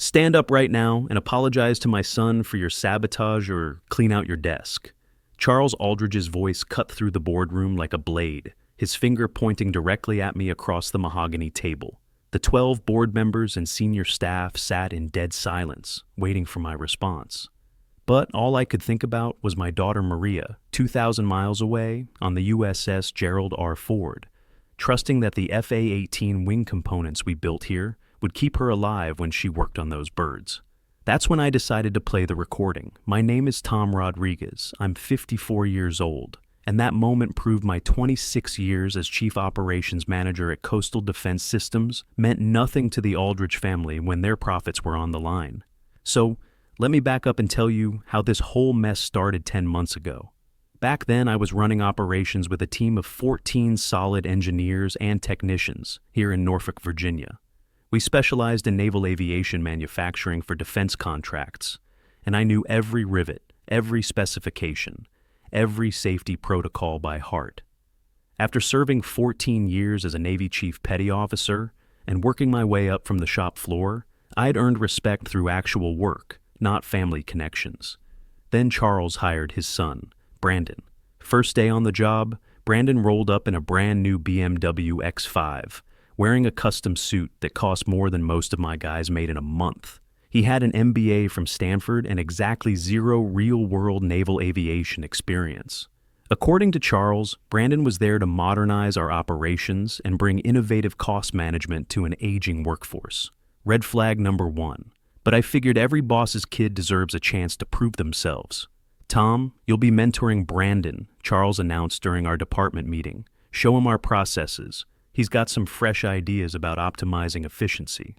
Stand up right now and apologize to my son for your sabotage or clean out your desk. Charles Aldridge's voice cut through the boardroom like a blade, his finger pointing directly at me across the mahogany table. The 12 board members and senior staff sat in dead silence, waiting for my response. But all I could think about was my daughter Maria, 2,000 miles away, on the USS Gerald R. Ford, trusting that the FA-18 wing components we built here would keep her alive when she worked on those birds. That's when I decided to play the recording. My name is Tom Rodriguez. I'm 54 years old, and that moment proved my 26 years as Chief Operations Manager at Coastal Defense Systems meant nothing to the Aldridge family when their profits were on the line. So, let me back up and tell you how this whole mess started 10 months ago. Back then, I was running operations with a team of 14 solid engineers and technicians here in Norfolk, Virginia. We specialized in naval aviation manufacturing for defense contracts, and I knew every rivet, every specification, every safety protocol by heart. After serving 14 years as a Navy Chief Petty Officer and working my way up from the shop floor, I'd earned respect through actual work, not family connections. Then Charles hired his son, Brandon. First day on the job, Brandon rolled up in a brand new BMW X5, wearing a custom suit that cost more than most of my guys made in a month. He had an MBA from Stanford and exactly zero real-world naval aviation experience. According to Charles, Brandon was there to modernize our operations and bring innovative cost management to an aging workforce. Red flag number one. But I figured every boss's kid deserves a chance to prove themselves. Tom, you'll be mentoring Brandon, Charles announced during our department meeting. Show him our processes. He's got some fresh ideas about optimizing efficiency.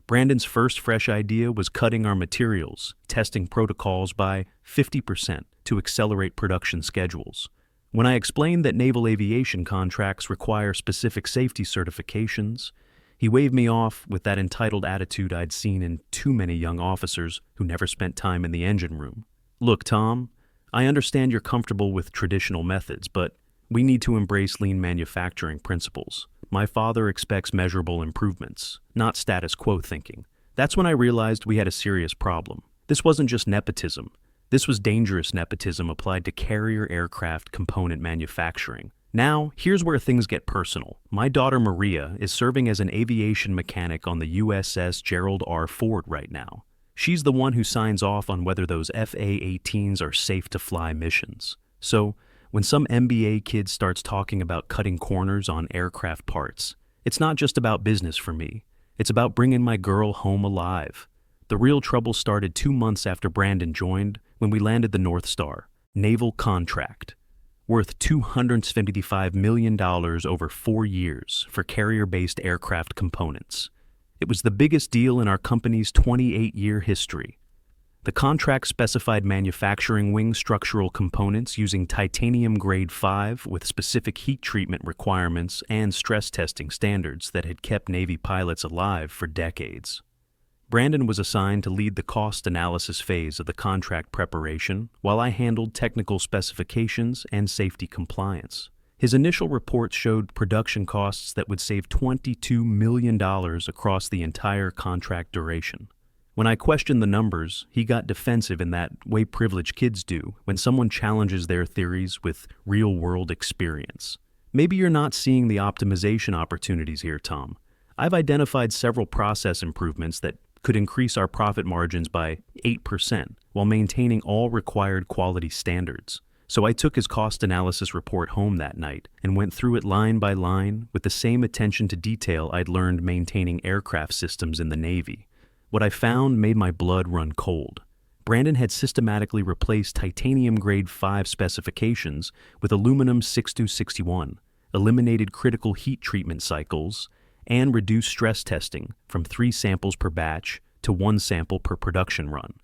Brandon's first fresh idea was cutting our materials, testing protocols by 50% to accelerate production schedules. When I explained that naval aviation contracts require specific safety certifications, he waved me off with that entitled attitude I'd seen in too many young officers who never spent time in the engine room. Look, Tom, I understand you're comfortable with traditional methods, but we need to embrace lean manufacturing principles. My father expects measurable improvements, not status quo thinking. That's when I realized we had a serious problem. This wasn't just nepotism. This was dangerous nepotism applied to carrier aircraft component manufacturing. Now, here's where things get personal. My daughter Maria is serving as an aviation mechanic on the USS Gerald R. Ford right now. She's the one who signs off on whether those FA-18s are safe to fly missions. So, when some MBA kid starts talking about cutting corners on aircraft parts, it's not just about business for me. It's about bringing my girl home alive. The real trouble started 2 months after Brandon joined when we landed the North Star, naval contract, worth $275 million over 4 years for carrier-based aircraft components. It was the biggest deal in our company's 28-year history. The contract specified manufacturing wing structural components using titanium grade 5 with specific heat treatment requirements and stress testing standards that had kept Navy pilots alive for decades. Brandon was assigned to lead the cost analysis phase of the contract preparation, while I handled technical specifications and safety compliance. His initial reports showed production costs that would save $22 million across the entire contract duration. When I questioned the numbers, he got defensive in that way privileged kids do when someone challenges their theories with real-world experience. Maybe you're not seeing the optimization opportunities here, Tom. I've identified several process improvements that could increase our profit margins by 8% while maintaining all required quality standards. So I took his cost analysis report home that night and went through it line by line with the same attention to detail I'd learned maintaining aircraft systems in the Navy. What I found made my blood run cold. Brandon had systematically replaced titanium grade 5 specifications with aluminum 6261, eliminated critical heat treatment cycles, and reduced stress testing from 3 samples per batch to 1 sample per production run.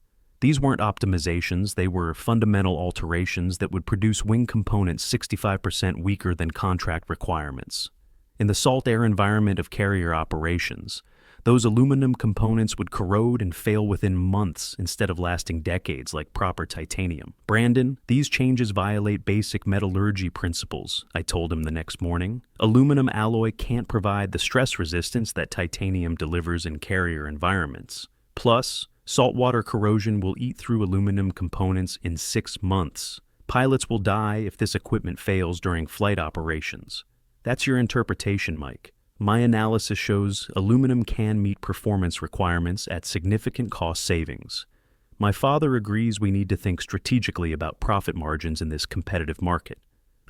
These weren't optimizations, they were fundamental alterations that would produce wing components 65% weaker than contract requirements. In the salt air environment of carrier operations, those aluminum components would corrode and fail within months instead of lasting decades like proper titanium. Brandon, these changes violate basic metallurgy principles, I told him the next morning. Aluminum alloy can't provide the stress resistance that titanium delivers in carrier environments. Plus, saltwater corrosion will eat through aluminum components in 6 months. Pilots will die if this equipment fails during flight operations. That's your interpretation, Mike. My analysis shows aluminum can meet performance requirements at significant cost savings. My father agrees we need to think strategically about profit margins in this competitive market.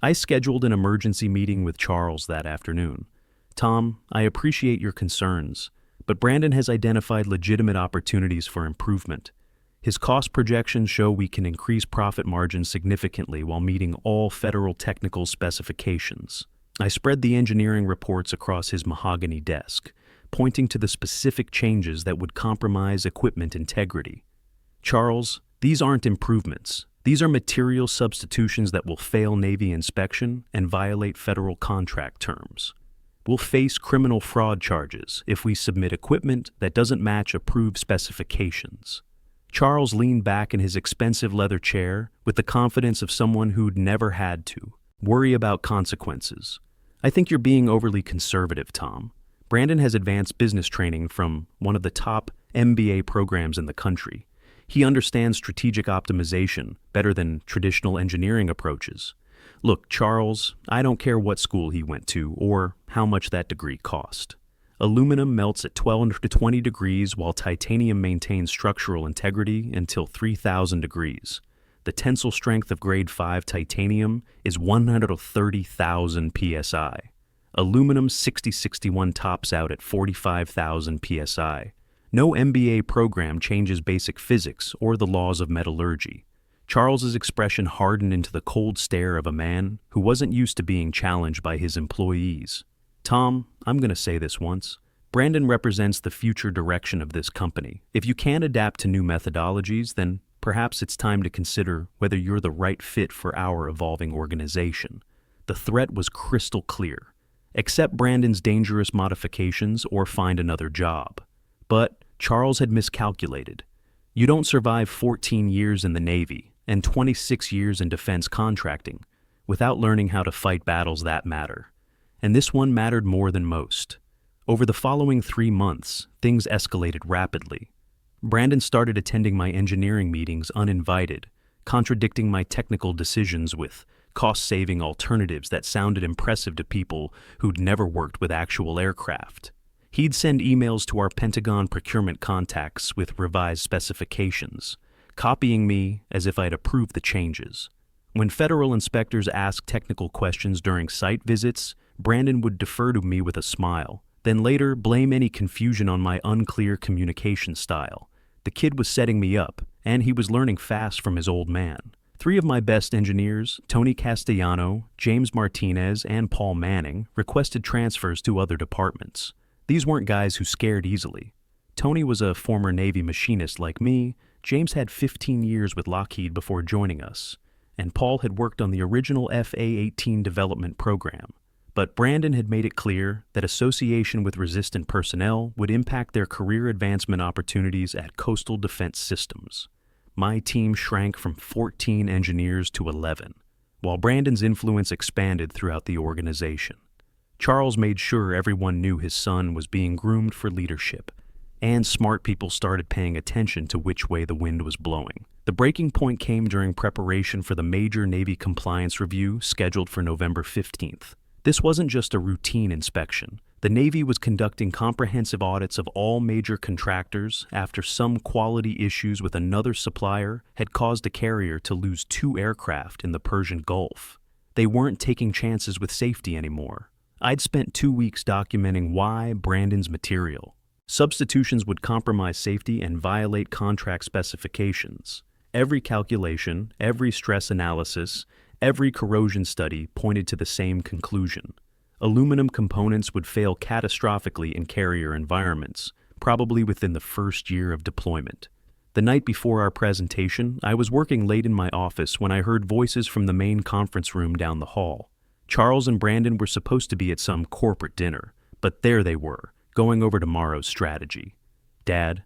I scheduled an emergency meeting with Charles that afternoon. Tom, I appreciate your concerns, but Brandon has identified legitimate opportunities for improvement. His cost projections show we can increase profit margins significantly while meeting all federal technical specifications. I spread the engineering reports across his mahogany desk, pointing to the specific changes that would compromise equipment integrity. Charles, these aren't improvements. These are material substitutions that will fail Navy inspection and violate federal contract terms. We'll face criminal fraud charges if we submit equipment that doesn't match approved specifications. Charles leaned back in his expensive leather chair with the confidence of someone who'd never had to worry about consequences. I think you're being overly conservative, Tom. Brandon has advanced business training from one of the top MBA programs in the country. He understands strategic optimization better than traditional engineering approaches. Look, Charles, I don't care what school he went to or how much that degree cost. Aluminum melts at 12 to 20 degrees while titanium maintains structural integrity until 3,000 degrees. The tensile strength of grade 5 titanium is 130,000 psi. Aluminum 6061 tops out at 45,000 psi. No MBA program changes basic physics or the laws of metallurgy. Charles's expression hardened into the cold stare of a man who wasn't used to being challenged by his employees. Tom, I'm going to say this once. Brandon represents the future direction of this company. If you can't adapt to new methodologies, then perhaps it's time to consider whether you're the right fit for our evolving organization. The threat was crystal clear. Accept Brandon's dangerous modifications or find another job. But Charles had miscalculated. You don't survive 14 years in the Navy and 26 years in defense contracting without learning how to fight battles that matter. And this one mattered more than most. Over the following 3 months, things escalated rapidly. Brandon started attending my engineering meetings uninvited, contradicting my technical decisions with cost-saving alternatives that sounded impressive to people who'd never worked with actual aircraft. He'd send emails to our Pentagon procurement contacts with revised specifications, copying me as if I'd approved the changes. When federal inspectors asked technical questions during site visits, Brandon would defer to me with a smile, then later blame any confusion on my unclear communication style. The kid was setting me up, and he was learning fast from his old man. 3 of my best engineers, Tony Castellano, James Martinez, and Paul Manning, requested transfers to other departments. These weren't guys who scared easily. Tony was a former Navy machinist like me, James had 15 years with Lockheed before joining us, and Paul had worked on the original FA-18 development program. But Brandon had made it clear that association with resistant personnel would impact their career advancement opportunities at Coastal Defense Systems. My team shrank from 14 engineers to 11, while Brandon's influence expanded throughout the organization. Charles made sure everyone knew his son was being groomed for leadership, and smart people started paying attention to which way the wind was blowing. The breaking point came during preparation for the major Navy compliance review scheduled for November 15th. This wasn't just a routine inspection. The Navy was conducting comprehensive audits of all major contractors after some quality issues with another supplier had caused a carrier to lose 2 aircraft in the Persian Gulf. They weren't taking chances with safety anymore. I'd spent 2 weeks documenting why Brandon's material. Substitutions would compromise safety and violate contract specifications. Every calculation, every stress analysis, every corrosion study pointed to the same conclusion. Aluminum components would fail catastrophically in carrier environments, probably within the first year of deployment. The night before our presentation, I was working late in my office when I heard voices from the main conference room down the hall. Charles and Brandon were supposed to be at some corporate dinner, but there they were, going over tomorrow's strategy. Dad,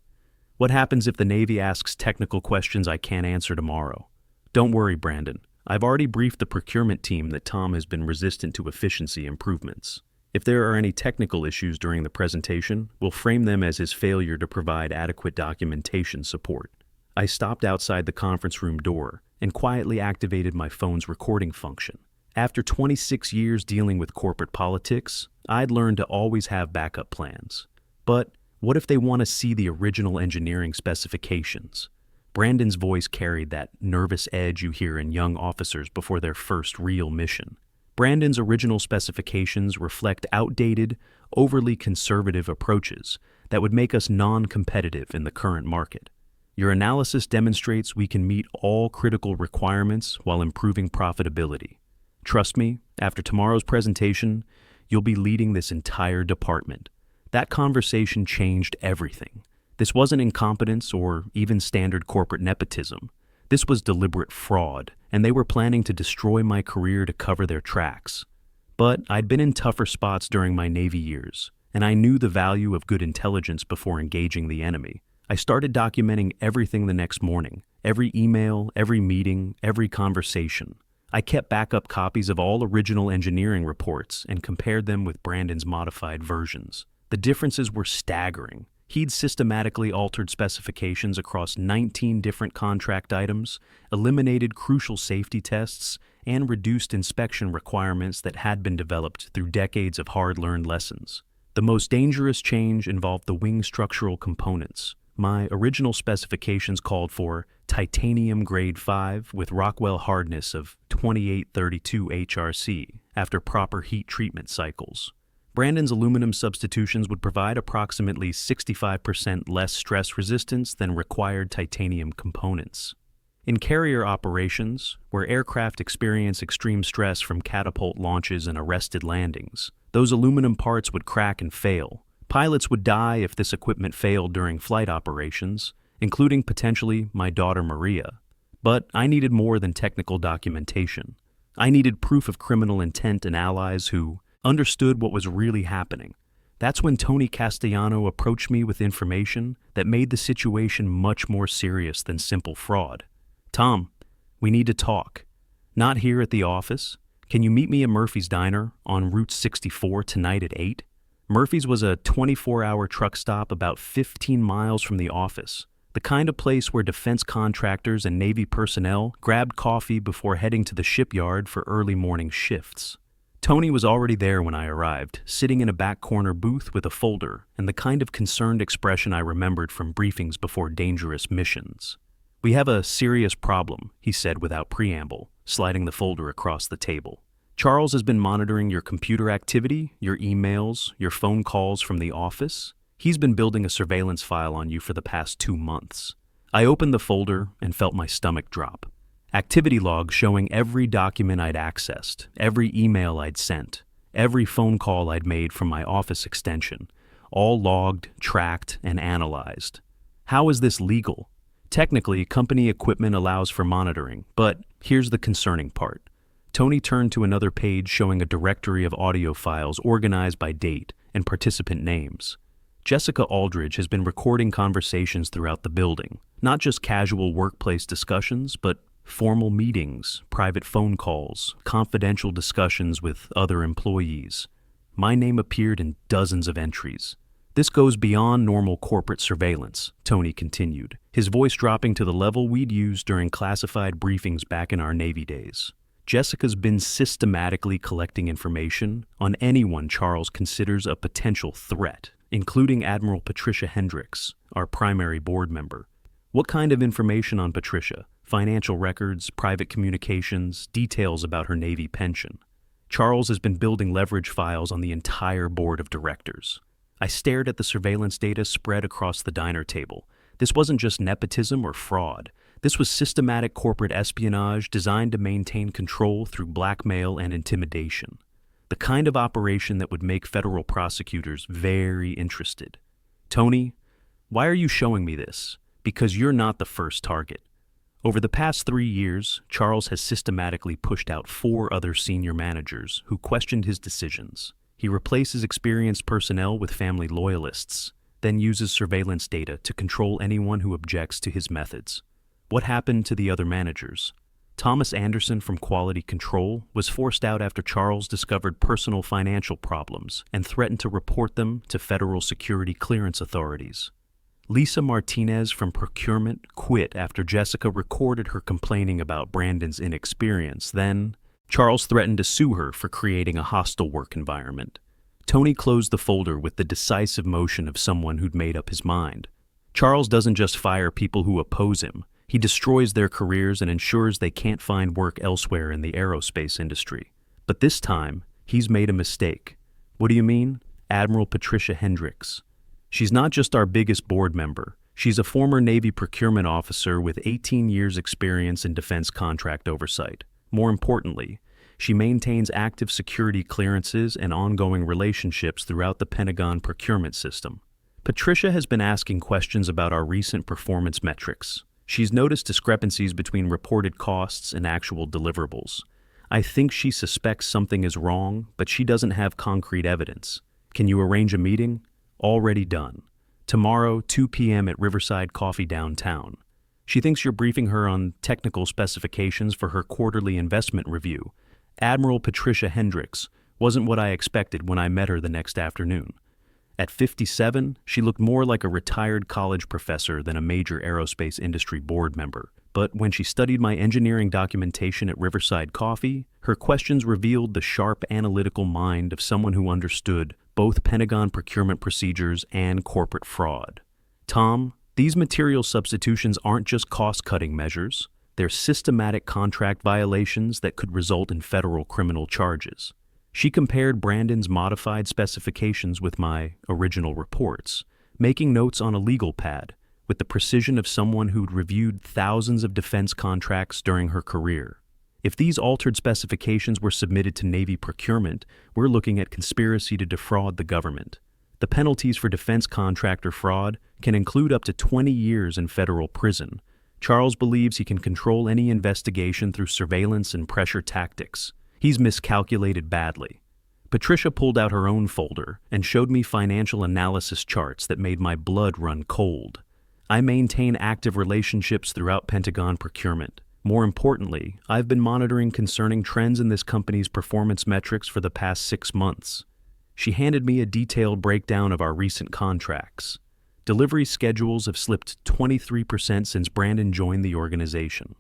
what happens if the Navy asks technical questions I can't answer tomorrow? Don't worry, Brandon. I've already briefed the procurement team that Tom has been resistant to efficiency improvements. If there are any technical issues during the presentation, we'll frame them as his failure to provide adequate documentation support. I stopped outside the conference room door and quietly activated my phone's recording function. After 26 years dealing with corporate politics, I'd learned to always have backup plans. But what if they want to see the original engineering specifications? Brandon's voice carried that nervous edge you hear in young officers before their first real mission. Brandon's original specifications reflect outdated, overly conservative approaches that would make us non-competitive in the current market. Your analysis demonstrates we can meet all critical requirements while improving profitability. Trust me, after tomorrow's presentation, you'll be leading this entire department. That conversation changed everything. This wasn't incompetence or even standard corporate nepotism. This was deliberate fraud, and they were planning to destroy my career to cover their tracks. But I'd been in tougher spots during my Navy years, and I knew the value of good intelligence before engaging the enemy. I started documenting everything the next morning, every email, every meeting, every conversation. I kept backup copies of all original engineering reports and compared them with Brandon's modified versions. The differences were staggering. He'd systematically altered specifications across 19 different contract items, eliminated crucial safety tests, and reduced inspection requirements that had been developed through decades of hard-learned lessons. The most dangerous change involved the wing structural components. My original specifications called for titanium grade 5 with Rockwell hardness of 2832 HRC after proper heat treatment cycles. Brandon's aluminum substitutions would provide approximately 65% less stress resistance than required titanium components. In carrier operations, where aircraft experience extreme stress from catapult launches and arrested landings, those aluminum parts would crack and fail. Pilots would die if this equipment failed during flight operations, including potentially my daughter Maria. But I needed more than technical documentation. I needed proof of criminal intent and allies who understood what was really happening. That's when Tony Castellano approached me with information that made the situation much more serious than simple fraud. "Tom, we need to talk. Not here at the office. Can you meet me at Murphy's Diner on Route 64 tonight at 8? Murphy's was a 24-hour truck stop about 15 miles from the office, the kind of place where defense contractors and Navy personnel grabbed coffee before heading to the shipyard for early morning shifts. Tony was already there when I arrived, sitting in a back corner booth with a folder and the kind of concerned expression I remembered from briefings before dangerous missions. "We have a serious problem," he said without preamble, sliding the folder across the table. "Charles has been monitoring your computer activity, your emails, your phone calls from the office. He's been building a surveillance file on you for the past 2 months. I opened the folder and felt my stomach drop. Activity logs showing every document I'd accessed, every email I'd sent, every phone call I'd made from my office extension, all logged, tracked, and analyzed. How is this legal? Technically, company equipment allows for monitoring, but here's the concerning part. Tony turned to another page showing a directory of audio files organized by date and participant names. Jessica Aldridge has been recording conversations throughout the building, not just casual workplace discussions, but formal meetings, private phone calls, confidential discussions with other employees. My name appeared in dozens of entries. This goes beyond normal corporate surveillance," Tony continued, his voice dropping to the level we'd used during classified briefings back in our Navy days. "Jessica's been systematically collecting information on anyone Charles considers a potential threat, including Admiral Patricia Hendricks, our primary board member. What kind of information on Patricia? Financial records, private communications, details about her Navy pension. Charles has been building leverage files on the entire board of directors." I stared at the surveillance data spread across the diner table. This wasn't just nepotism or fraud. This was systematic corporate espionage designed to maintain control through blackmail and intimidation. The kind of operation that would make federal prosecutors very interested. "Tony, why are you showing me this? Because you're not the first target. Over the past 3 years, Charles has systematically pushed out 4 other senior managers who questioned his decisions. He replaces experienced personnel with family loyalists, then uses surveillance data to control anyone who objects to his methods. What happened to the other managers? Thomas Anderson from Quality Control was forced out after Charles discovered personal financial problems and threatened to report them to federal security clearance authorities. Lisa Martinez from Procurement quit after Jessica recorded her complaining about Brandon's inexperience. Then, Charles threatened to sue her for creating a hostile work environment. Tony closed the folder with the decisive motion of someone who'd made up his mind. Charles doesn't just fire people who oppose him. He destroys their careers and ensures they can't find work elsewhere in the aerospace industry. But this time, he's made a mistake. What do you mean? Admiral Patricia Hendricks. She's not just our biggest board member. She's a former Navy procurement officer with 18 years' experience in defense contract oversight. More importantly, she maintains active security clearances and ongoing relationships throughout the Pentagon procurement system. Patricia has been asking questions about our recent performance metrics. She's noticed discrepancies between reported costs and actual deliverables. I think she suspects something is wrong, but she doesn't have concrete evidence. Can you arrange a meeting? Already done. Tomorrow, 2 p.m. at Riverside Coffee downtown. She thinks you're briefing her on technical specifications for her quarterly investment review. Admiral Patricia Hendricks wasn't what I expected when I met her the next afternoon. At 57, she looked more like a retired college professor than a major aerospace industry board member. But when she studied my engineering documentation at Riverside Coffee, her questions revealed the sharp analytical mind of someone who understood both Pentagon procurement procedures and corporate fraud. Tom, these material substitutions aren't just cost-cutting measures. They're systematic contract violations that could result in federal criminal charges. She compared Brandon's modified specifications with my original reports, making notes on a legal pad with the precision of someone who'd reviewed thousands of defense contracts during her career. If these altered specifications were submitted to Navy procurement, we're looking at conspiracy to defraud the government. The penalties for defense contractor fraud can include up to 20 years in federal prison. Charles believes he can control any investigation through surveillance and pressure tactics. He's miscalculated badly. Patricia pulled out her own folder and showed me financial analysis charts that made my blood run cold. I maintain active relationships throughout Pentagon procurement. More importantly, I've been monitoring concerning trends in this company's performance metrics for the past 6 months. She handed me a detailed breakdown of our recent contracts. Delivery schedules have slipped 23% since Brandon joined the organization.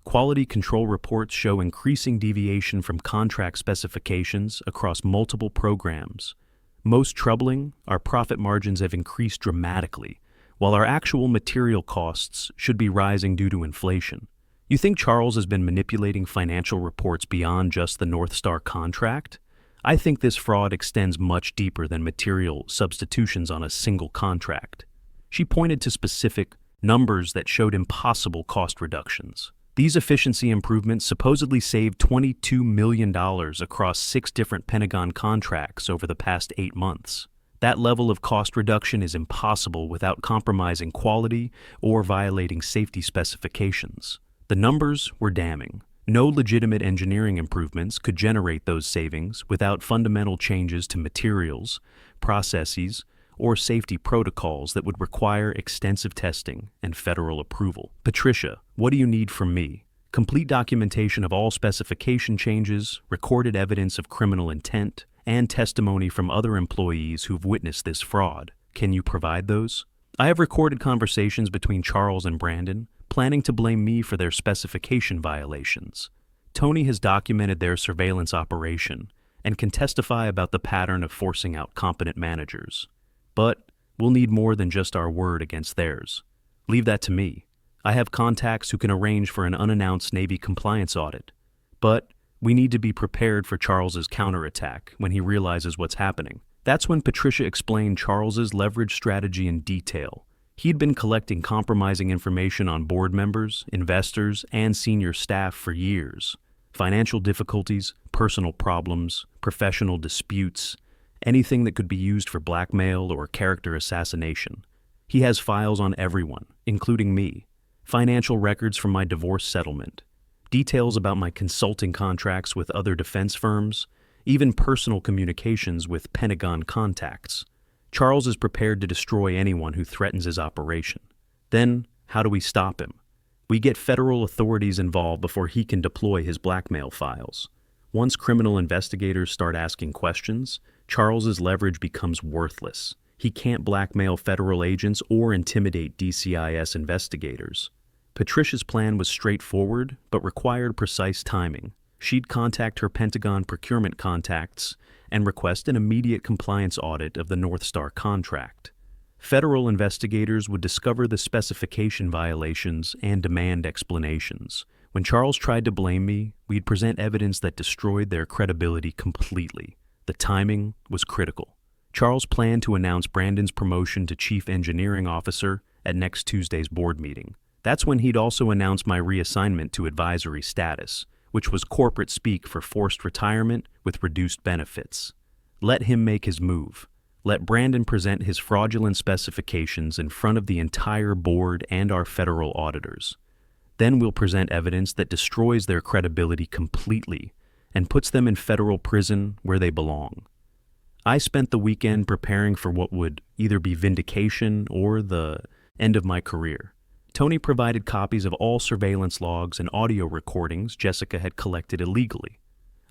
Quality control reports show increasing deviation from contract specifications across multiple programs. Most troubling, our profit margins have increased dramatically, while our actual material costs should be rising due to inflation. You think Charles has been manipulating financial reports beyond just the North Star contract? I think this fraud extends much deeper than material substitutions on a single contract. She pointed to specific numbers that showed impossible cost reductions. These efficiency improvements supposedly saved $22 million across 6 different Pentagon contracts over the past 8 months. That level of cost reduction is impossible without compromising quality or violating safety specifications. The numbers were damning. No legitimate engineering improvements could generate those savings without fundamental changes to materials, processes, or safety protocols that would require extensive testing and federal approval. Patricia, what do you need from me? Complete documentation of all specification changes, recorded evidence of criminal intent, and testimony from other employees who've witnessed this fraud. Can you provide those? I have recorded conversations between Charles and Brandon, planning to blame me for their specification violations. Tony has documented their surveillance operation and can testify about the pattern of forcing out competent managers. But we'll need more than just our word against theirs. Leave that to me. I have contacts who can arrange for an unannounced Navy compliance audit. But we need to be prepared for Charles's counterattack when he realizes what's happening. That's when Patricia explained Charles's leverage strategy in detail. He'd been collecting compromising information on board members, investors, and senior staff for years. Financial difficulties, personal problems, professional disputes, anything that could be used for blackmail or character assassination. He has files on everyone, including me. Financial records from my divorce settlement. Details about my consulting contracts with other defense firms. Even personal communications with Pentagon contacts. Charles is prepared to destroy anyone who threatens his operation. Then, how do we stop him? We get federal authorities involved before he can deploy his blackmail files. Once criminal investigators start asking questions, Charles's leverage becomes worthless. He can't blackmail federal agents or intimidate DCIS investigators. Patricia's plan was straightforward, but required precise timing. She'd contact her Pentagon procurement contacts and request an immediate compliance audit of the North Star contract. Federal investigators would discover the specification violations and demand explanations. When Charles tried to blame me, we'd present evidence that destroyed their credibility completely. The timing was critical. Charles planned to announce Brandon's promotion to Chief Engineering Officer at next Tuesday's board meeting. That's when he'd also announce my reassignment to advisory status, which was corporate speak for forced retirement with reduced benefits. Let him make his move. Let Brandon present his fraudulent specifications in front of the entire board and our federal auditors. Then we'll present evidence that destroys their credibility completely and puts them in federal prison where they belong. I spent the weekend preparing for what would either be vindication or the end of my career. Tony provided copies of all surveillance logs and audio recordings Jessica had collected illegally.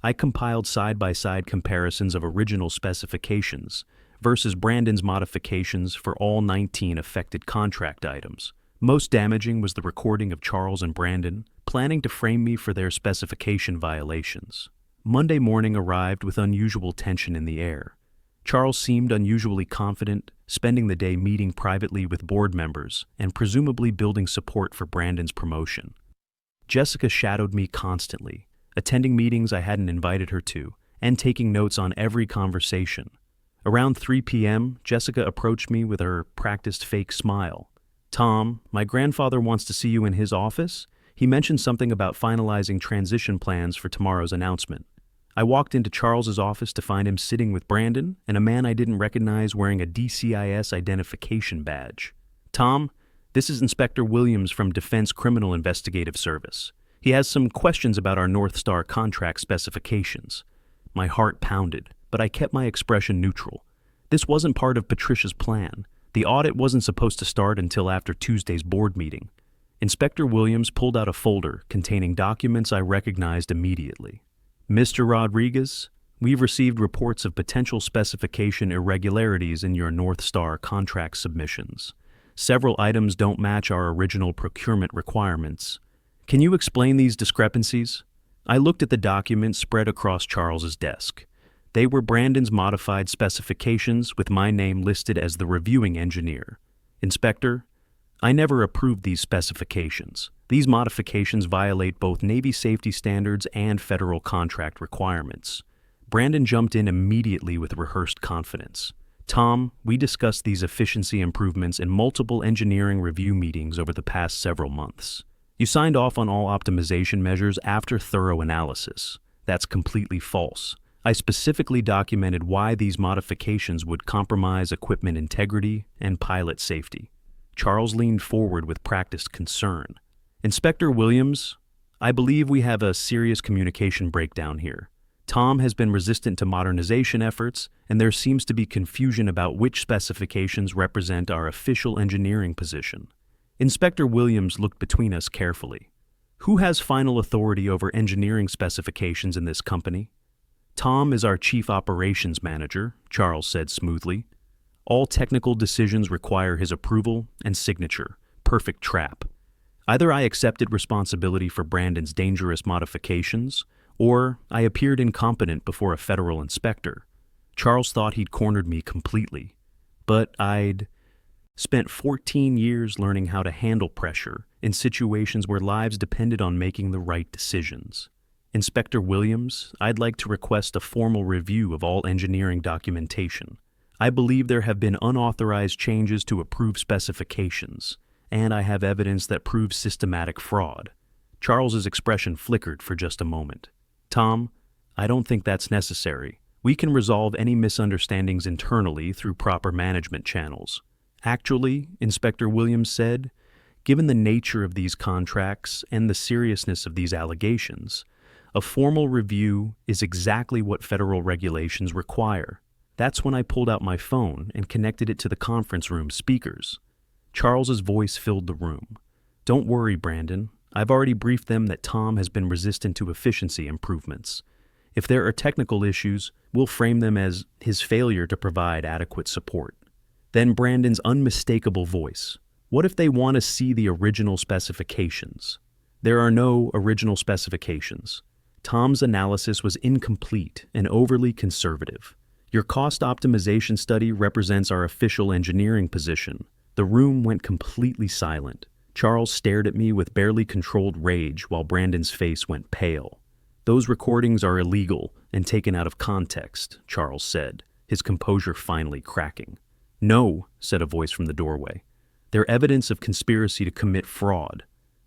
I compiled side-by-side comparisons of original specifications versus Brandon's modifications for all 19 affected contract items. Most damaging was the recording of Charles and Brandon planning to frame me for their specification violations. Monday morning arrived with unusual tension in the air. Charles seemed unusually confident, spending the day meeting privately with board members and presumably building support for Brandon's promotion. Jessica shadowed me constantly, attending meetings I hadn't invited her to, and taking notes on every conversation. Around 3 p.m., Jessica approached me with her practiced fake smile. "Tom, my grandfather wants to see you in his office. He mentioned something about finalizing transition plans for tomorrow's announcement." I walked into Charles's office to find him sitting with Brandon and a man I didn't recognize wearing a DCIS identification badge. "Tom, this is Inspector Williams from Defense Criminal Investigative Service. He has some questions about our North Star contract specifications." My heart pounded, but I kept my expression neutral. This wasn't part of Patricia's plan. The audit wasn't supposed to start until after Tuesday's board meeting. Inspector Williams pulled out a folder containing documents I recognized immediately. "Mr. Rodriguez, we've received reports of potential specification irregularities in your North Star contract submissions. Several items don't match our original procurement requirements. Can you explain these discrepancies?" I looked at the documents spread across Charles's desk. They were Brandon's modified specifications with my name listed as the reviewing engineer. "Inspector, I never approved these specifications. These modifications violate both Navy safety standards and federal contract requirements." Brandon jumped in immediately with rehearsed confidence. "Tom, we discussed these efficiency improvements in multiple engineering review meetings over the past several months. You signed off on all optimization measures after thorough analysis. That's completely false. I specifically documented why these modifications would compromise equipment integrity and pilot safety." Charles leaned forward with practiced concern. "Inspector Williams, I believe we have a serious communication breakdown here. Tom has been resistant to modernization efforts, and there seems to be confusion about which specifications represent our official engineering position." Inspector Williams looked between us carefully. "Who has final authority over engineering specifications in this company?" "Tom is our Chief Operations Manager," Charles said smoothly. "All technical decisions require his approval and signature. Perfect trap. Either I accepted responsibility for Brandon's dangerous modifications, or I appeared incompetent before a federal inspector." Charles thought he'd cornered me completely, but I'd spent 14 years learning how to handle pressure in situations where lives depended on making the right decisions. "Inspector Williams, I'd like to request a formal review of all engineering documentation. I believe there have been unauthorized changes to approved specifications, and I have evidence that proves systematic fraud." Charles's expression flickered for just a moment. "Tom, I don't think that's necessary. We can resolve any misunderstandings internally through proper management channels." "Actually," Inspector Williams said, "given the nature of these contracts and the seriousness of these allegations, a formal review is exactly what federal regulations require." That's when I pulled out my phone and connected it to the conference room speakers. Charles's voice filled the room. Don't worry, Brandon. I've already briefed them that Tom has been resistant to efficiency improvements. If there are technical issues, we'll frame them as his failure to provide adequate support. Then Brandon's unmistakable voice. What if they want to see the original specifications? There are no original specifications. Tom's analysis was incomplete and overly conservative. Your cost optimization study represents our official engineering position. The room went completely silent. Charles stared at me with barely controlled rage while Brandon's face went pale. Those recordings are illegal and taken out of context, Charles said, his composure finally cracking. No, said a voice from the doorway. They're evidence of conspiracy to commit fraud.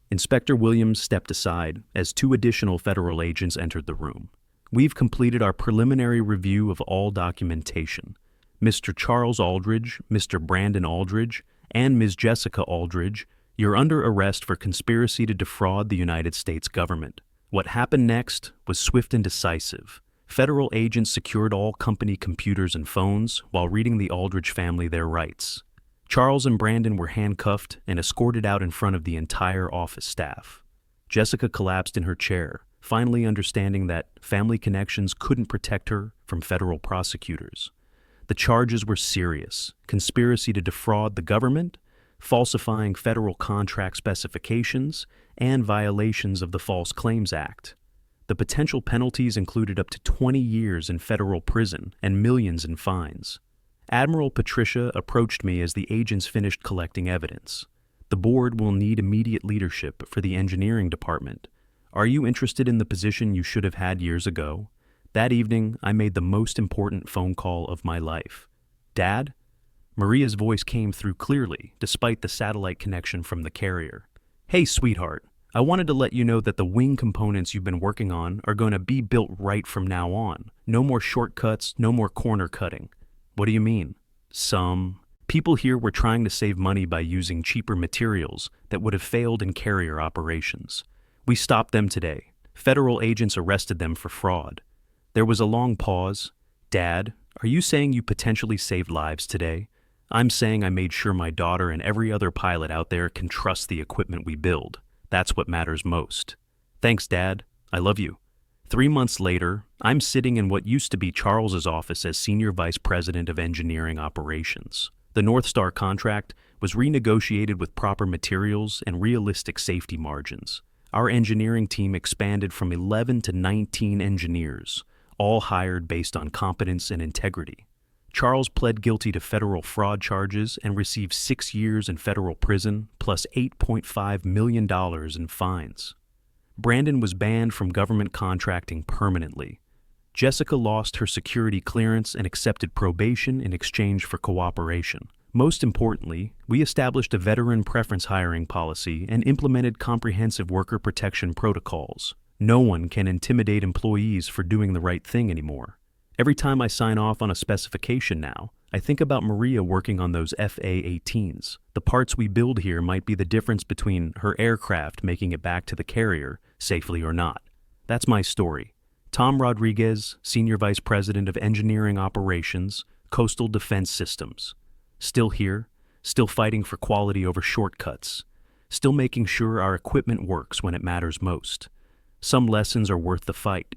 Inspector Williams stepped aside as two additional federal agents entered the room. We've completed our preliminary review of all documentation. Mr. Charles Aldridge, Mr. Brandon Aldridge, and Ms. Jessica Aldridge, you're under arrest for conspiracy to defraud the United States government. What happened next was swift and decisive. Federal agents secured all company computers and phones while reading the Aldridge family their rights. Charles and Brandon were handcuffed and escorted out in front of the entire office staff. Jessica collapsed in her chair, finally understanding that family connections couldn't protect her from federal prosecutors. The charges were serious: conspiracy to defraud the government, falsifying federal contract specifications, and violations of the False Claims Act. The potential penalties included up to 20 years in federal prison and millions in fines. Admiral Patricia approached me as the agents finished collecting evidence. The board will need immediate leadership for the engineering department. Are you interested in the position you should have had years ago? That evening, I made the most important phone call of my life. Dad? Maria's voice came through clearly, despite the satellite connection from the carrier. Hey, sweetheart. I wanted to let you know that the wing components you've been working on are going to be built right from now on. No more shortcuts, no more corner cutting. What do you mean? People here were trying to save money by using cheaper materials that would have failed in carrier operations. We stopped them today. Federal agents arrested them for fraud. There was a long pause. Dad, are you saying you potentially saved lives today? I'm saying I made sure my daughter and every other pilot out there can trust the equipment we build. That's what matters most. Thanks, Dad. I love you. 3 months later, I'm sitting in what used to be Charles's office as Senior Vice President of Engineering Operations. The North Star contract was renegotiated with proper materials and realistic safety margins. Our engineering team expanded from 11 to 19 engineers, all hired based on competence and integrity. Charles pled guilty to federal fraud charges and received 6 years in federal prison plus $8.5 million in fines. Brandon was banned from government contracting permanently. Jessica lost her security clearance and accepted probation in exchange for cooperation. Most importantly, we established a veteran preference hiring policy and implemented comprehensive worker protection protocols. No one can intimidate employees for doing the right thing anymore. Every time I sign off on a specification now, I think about Maria working on those FA-18s. The parts we build here might be the difference between her aircraft making it back to the carrier, safely or not. That's my story. Tom Rodriguez, Senior Vice President of Engineering Operations, Coastal Defense Systems. Still here, still fighting for quality over shortcuts, still making sure our equipment works when it matters most. Some lessons are worth the fight.